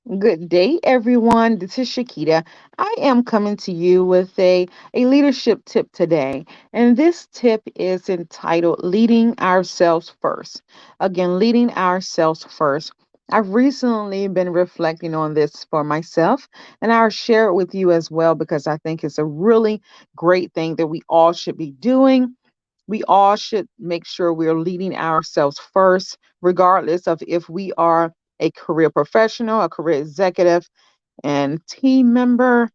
Good day, everyone. This is Shakita. I am coming to you with a leadership tip today. And this tip is entitled Leading Ourselves First. Again, leading ourselves first. I've recently been reflecting on this for myself, and I'll share it with you as well because I think it's a really great thing that we all should be doing. We all should make sure we're leading ourselves first, regardless of if we are a career professional, a career executive, and team member,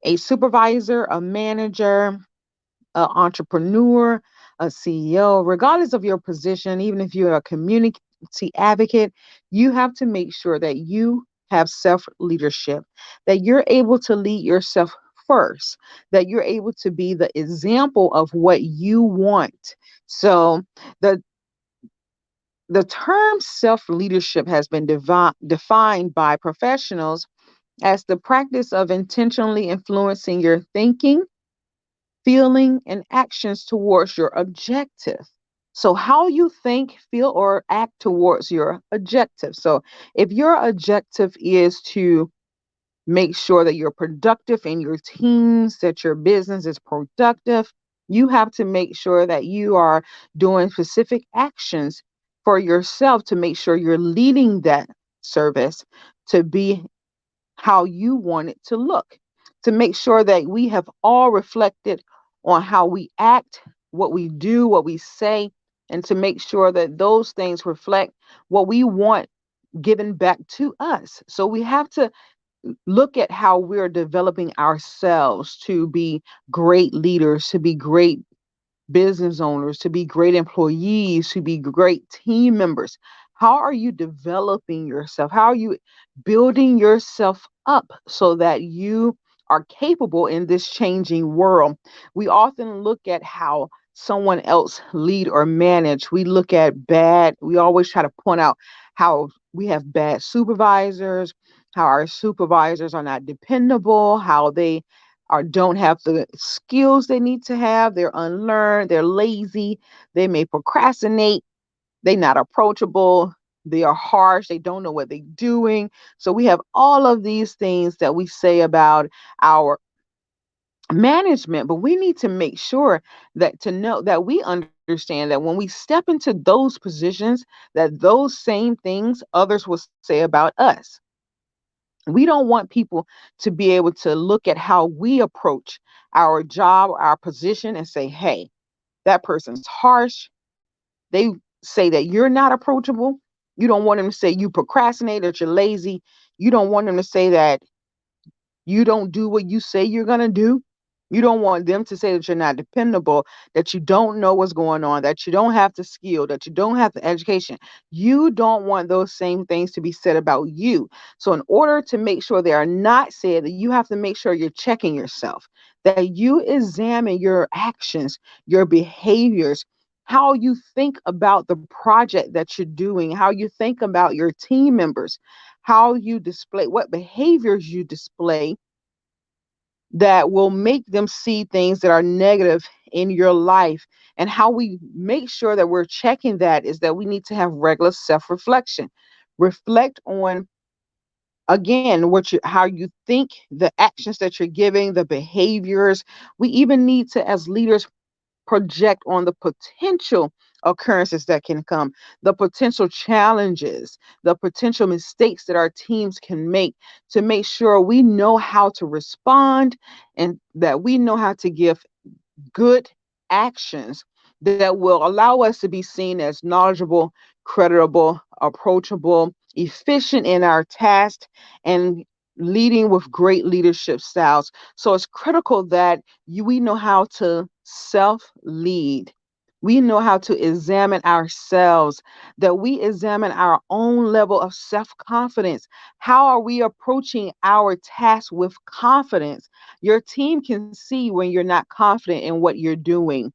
a supervisor, a manager, an entrepreneur, a CEO, regardless of your position, even if you're a community advocate, you have to make sure that you have self leadership, that you're able to lead yourself first, that you're able to be the example of what you want. So, the the term self leadership has been defined by professionals as the practice of intentionally influencing your thinking, feeling, and actions towards your objective. So, how you think, feel, or act towards your objective. So, if your objective is to make sure that you're productive in your teams, that your business is productive, you have to make sure that you are doing specific actions for yourself to make sure you're leading that service to be how you want it to look, to make sure that we have all reflected on how we act, what we do, what we say, and to make sure that those things reflect what we want given back to us. So we have to look at how we're developing ourselves to be great leaders, to be great business owners, to be great employees, to be great team members. How are you developing yourself? How are you building yourself up so that you are capable in this changing world? We often look at how someone else lead or manage. We look at bad, we always try to point out how we have bad supervisors, how our supervisors are not dependable, how they or don't have the skills they need to have. They're unlearned, they're lazy, they may procrastinate, they're not approachable, they are harsh, they don't know what they're doing. So we have all of these things that we say about our management, but we need to make sure that to know that we understand that when we step into those positions, that those same things others will say about us. We don't want people to be able to look at how we approach our job, our position, and say, hey, that person's harsh. They say that you're not approachable. You don't want them to say you procrastinate, that you're lazy. You don't want them to say that you don't do what you say you're going to do. You don't want them to say that you're not dependable, that you don't know what's going on, that you don't have the skill, that you don't have the education. You don't want those same things to be said about you. So, in order to make sure they are not said, you have to make sure you're checking yourself, that you examine your actions, your behaviors, how you think about the project that you're doing, how you think about your team members, how you display, what behaviors you display that will make them see things that are negative in your life. And how we make sure that we're checking that is that we need to have regular self reflection. Reflect on, again, how you think, the actions that you're giving, the behaviors. We even need to, as leaders, project on the potential occurrences that can come, the potential challenges, the potential mistakes that our teams can make, to make sure we know how to respond and that we know how to give good actions that will allow us to be seen as knowledgeable, creditable, approachable, efficient in our tasks, and leading with great leadership styles. So it's critical that we know how to self lead. We know how to examine ourselves, that we examine our own level of self confidence. How are we approaching our task with confidence? Your team can see when you're not confident in what you're doing.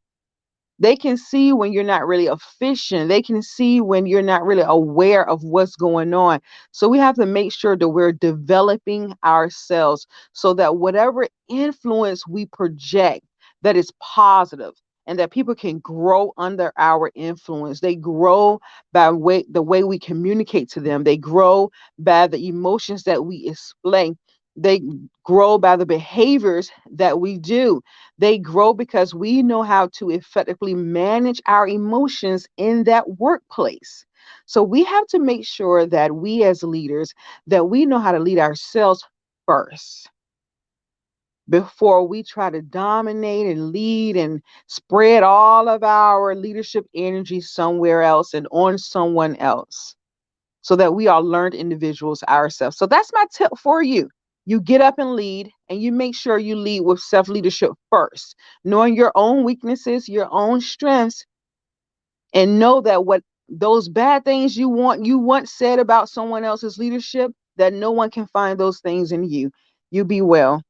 They can see when you're not really efficient. They can see when you're not really aware of what's going on. So we have to make sure that we're developing ourselves so that whatever influence we project that is positive and that people can grow under our influence. They grow by the way we communicate to them. They grow by the emotions that we display. They grow by the behaviors that we do. They grow because we know how to effectively manage our emotions in that workplace. So we have to make sure that we as leaders, that we know how to lead ourselves first before we try to dominate and lead and spread all of our leadership energy somewhere else and on someone else, so that we are learned individuals ourselves. So that's my tip for you. You get up and lead, and you make sure you lead with self leadership first, knowing your own weaknesses, your own strengths, and know that what those bad things you once said about someone else's leadership, that no one can find those things in you. You be well.